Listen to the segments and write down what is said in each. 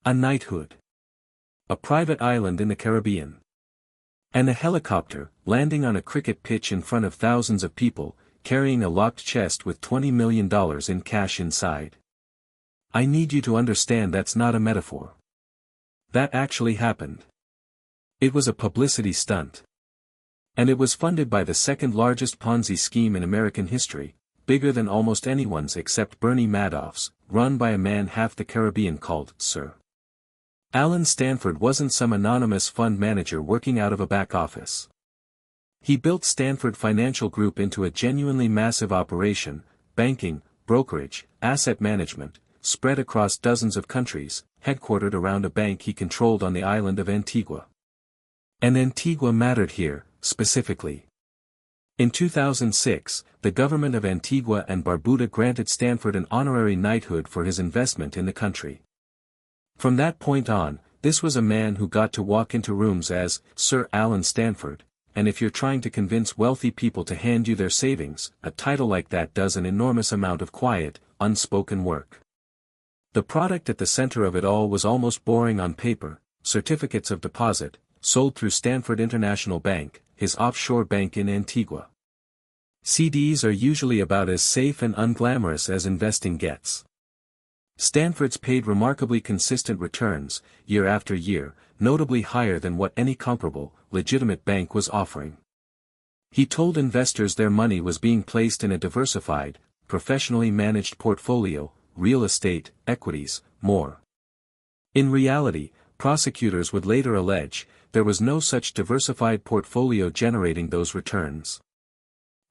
A knighthood. A private island in the Caribbean. And a helicopter, landing on a cricket pitch in front of thousands of people, carrying a locked chest with $20 million in cash inside. I need you to understand that's not a metaphor. That actually happened. It was a publicity stunt. And it was funded by the second largest Ponzi scheme in American history, bigger than almost anyone's except Bernie Madoff's, run by a man half the Caribbean called Sir Allen Stanford. Wasn't some anonymous fund manager working out of a back office. He built Stanford Financial Group into a genuinely massive operation, banking, brokerage, asset management, spread across dozens of countries, headquartered around a bank he controlled on the island of Antigua. And Antigua mattered here, specifically. In 2006, the government of Antigua and Barbuda granted Stanford an honorary knighthood for his investment in the country. From that point on, this was a man who got to walk into rooms as Sir Allen Stanford, and if you're trying to convince wealthy people to hand you their savings, a title like that does an enormous amount of quiet, unspoken work. The product at the center of it all was almost boring on paper: certificates of deposit, sold through Stanford International Bank, his offshore bank in Antigua. CDs are usually about as safe and unglamorous as investing gets. Stanford's paid remarkably consistent returns, year after year, notably higher than what any comparable, legitimate bank was offering. He told investors their money was being placed in a diversified, professionally managed portfolio, real estate, equities, more. In reality, prosecutors would later allege, there was no such diversified portfolio generating those returns.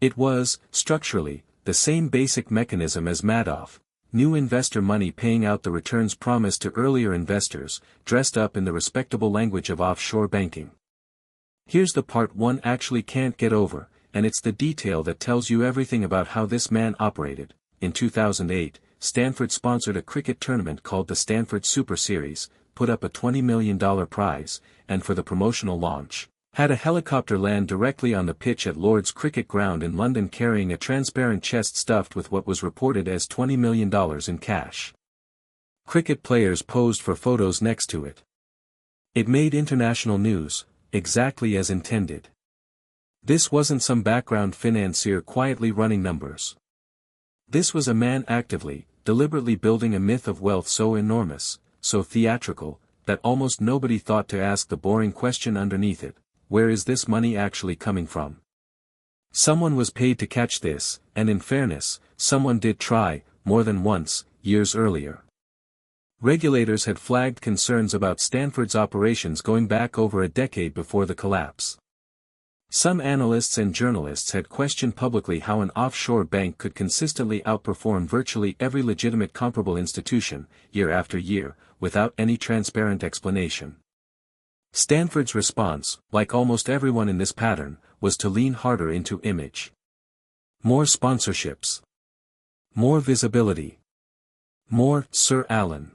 It was, structurally, the same basic mechanism as Madoff: new investor money paying out the returns promised to earlier investors, dressed up in the respectable language of offshore banking. Here's the part one actually can't get over, and it's the detail that tells you everything about how this man operated. In 2008, Stanford sponsored a cricket tournament called the Stanford Super Series, put up a $20 million prize, and for the promotional launch, had a helicopter land directly on the pitch at Lord's Cricket Ground in London carrying a transparent chest stuffed with what was reported as $20 million in cash. Cricket players posed for photos next to it. It made international news, exactly as intended. This wasn't some background financier quietly running numbers. This was a man actively, deliberately building a myth of wealth so enormous, so theatrical, that almost nobody thought to ask the boring question underneath it: where is this money actually coming from? Someone was paid to catch this, and in fairness, someone did try, more than once, years earlier. Regulators had flagged concerns about Stanford's operations going back over a decade before the collapse. Some analysts and journalists had questioned publicly how an offshore bank could consistently outperform virtually every legitimate comparable institution, year after year, without any transparent explanation. Stanford's response, like almost everyone in this pattern, was to lean harder into image. More sponsorships. More visibility. More Sir Allen.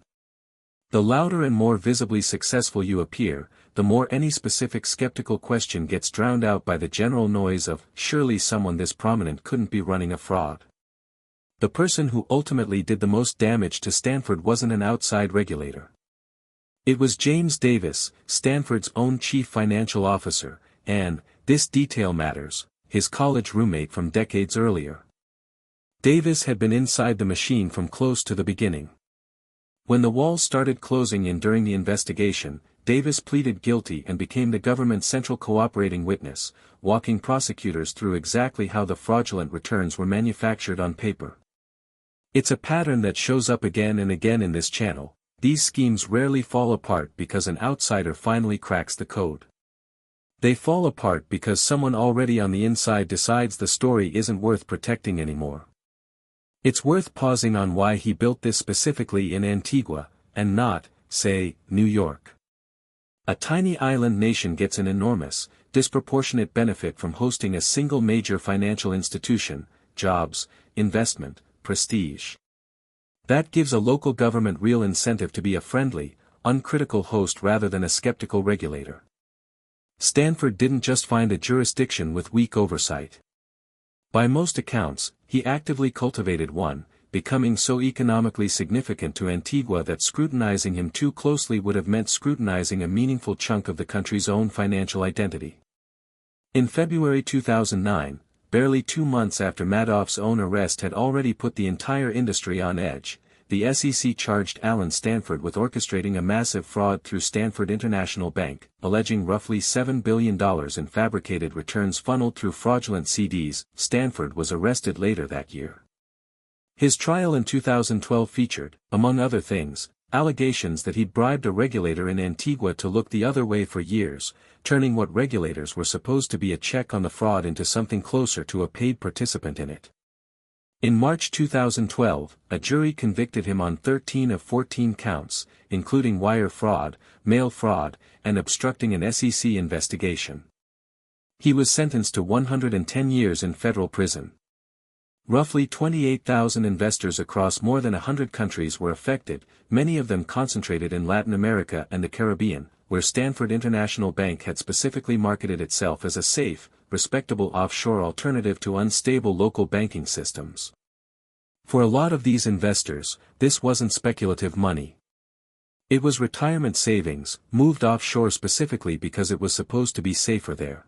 The louder and more visibly successful you appear, the more any specific skeptical question gets drowned out by the general noise of, surely someone this prominent couldn't be running a fraud. The person who ultimately did the most damage to Stanford wasn't an outside regulator. It was James Davis, Stanford's own chief financial officer, and, this detail matters, his college roommate from decades earlier. Davis had been inside the machine from close to the beginning. When the walls started closing in during the investigation, Davis pleaded guilty and became the government's central cooperating witness, walking prosecutors through exactly how the fraudulent returns were manufactured on paper. It's a pattern that shows up again and again in this channel. These schemes rarely fall apart because an outsider finally cracks the code. They fall apart because someone already on the inside decides the story isn't worth protecting anymore. It's worth pausing on why he built this specifically in Antigua, and not, say, New York. A tiny island nation gets an enormous, disproportionate benefit from hosting a single major financial institution: jobs, investment, prestige. That gives a local government real incentive to be a friendly, uncritical host rather than a skeptical regulator. Stanford didn't just find a jurisdiction with weak oversight. By most accounts, he actively cultivated one, becoming so economically significant to Antigua that scrutinizing him too closely would have meant scrutinizing a meaningful chunk of the country's own financial identity. In February 2009, barely 2 months after Madoff's own arrest had already put the entire industry on edge, the SEC charged Allen Stanford with orchestrating a massive fraud through Stanford International Bank, alleging roughly $7 billion in fabricated returns funneled through fraudulent CDs. Stanford was arrested later that year. His trial in 2012 featured, among other things, allegations that he'd bribed a regulator in Antigua to look the other way for years, turning what regulators were supposed to be a check on the fraud into something closer to a paid participant in it. In March 2012, a jury convicted him on 13 of 14 counts, including wire fraud, mail fraud, and obstructing an SEC investigation. He was sentenced to 110 years in federal prison. Roughly 28,000 investors across more than 100 countries were affected, many of them concentrated in Latin America and the Caribbean, where Stanford International Bank had specifically marketed itself as a safe, respectable offshore alternative to unstable local banking systems. For a lot of these investors, this wasn't speculative money. It was retirement savings, moved offshore specifically because it was supposed to be safer there.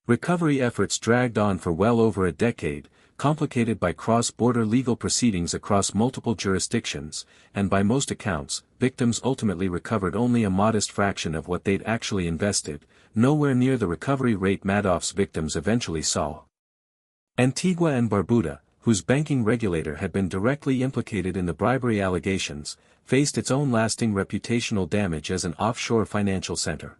Recovery efforts dragged on for well over a decade, complicated by cross-border legal proceedings across multiple jurisdictions, and by most accounts, victims ultimately recovered only a modest fraction of what they'd actually invested, nowhere near the recovery rate Madoff's victims eventually saw. Antigua and Barbuda, whose banking regulator had been directly implicated in the bribery allegations, faced its own lasting reputational damage as an offshore financial center.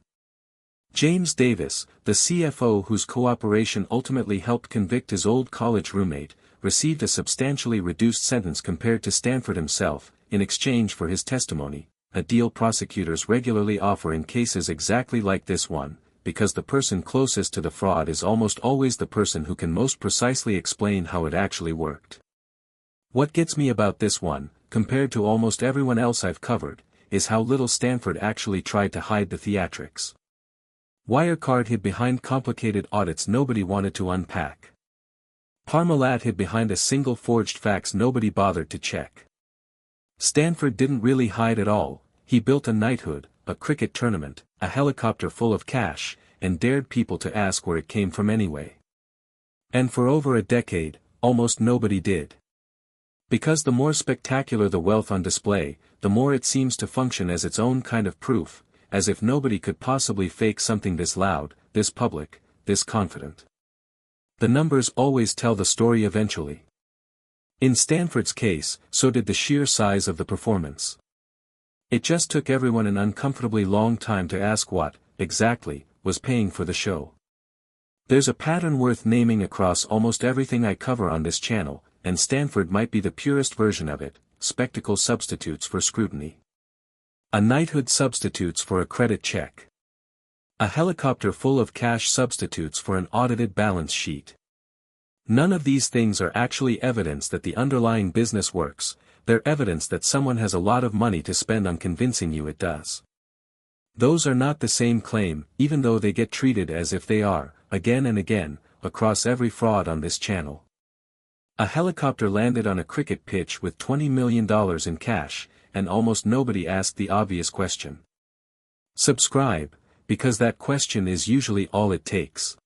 James Davis, the CFO whose cooperation ultimately helped convict his old college roommate, received a substantially reduced sentence compared to Stanford himself, in exchange for his testimony, a deal prosecutors regularly offer in cases exactly like this one, because the person closest to the fraud is almost always the person who can most precisely explain how it actually worked. What gets me about this one, compared to almost everyone else I've covered, is how little Stanford actually tried to hide the theatrics. Wirecard hid behind complicated audits nobody wanted to unpack. Parmalat hid behind a single forged fax nobody bothered to check. Stanford didn't really hide at all. He built a knighthood, a cricket tournament, a helicopter full of cash, and dared people to ask where it came from anyway. And for over a decade, almost nobody did. Because the more spectacular the wealth on display, the more it seems to function as its own kind of proof, as if nobody could possibly fake something this loud, this public, this confident. The numbers always tell the story eventually. In Stanford's case, so did the sheer size of the performance. It just took everyone an uncomfortably long time to ask what, exactly, was paying for the show. There's a pattern worth naming across almost everything I cover on this channel, and Stanford might be the purest version of it: spectacle substitutes for scrutiny. A knighthood substitutes for a credit check. A helicopter full of cash substitutes for an audited balance sheet. None of these things are actually evidence that the underlying business works, they're evidence that someone has a lot of money to spend on convincing you it does. Those are not the same claim, even though they get treated as if they are, again and again, across every fraud on this channel. A helicopter landed on a cricket pitch with $20 million in cash, and almost nobody asked the obvious question. Subscribe, because that question is usually all it takes.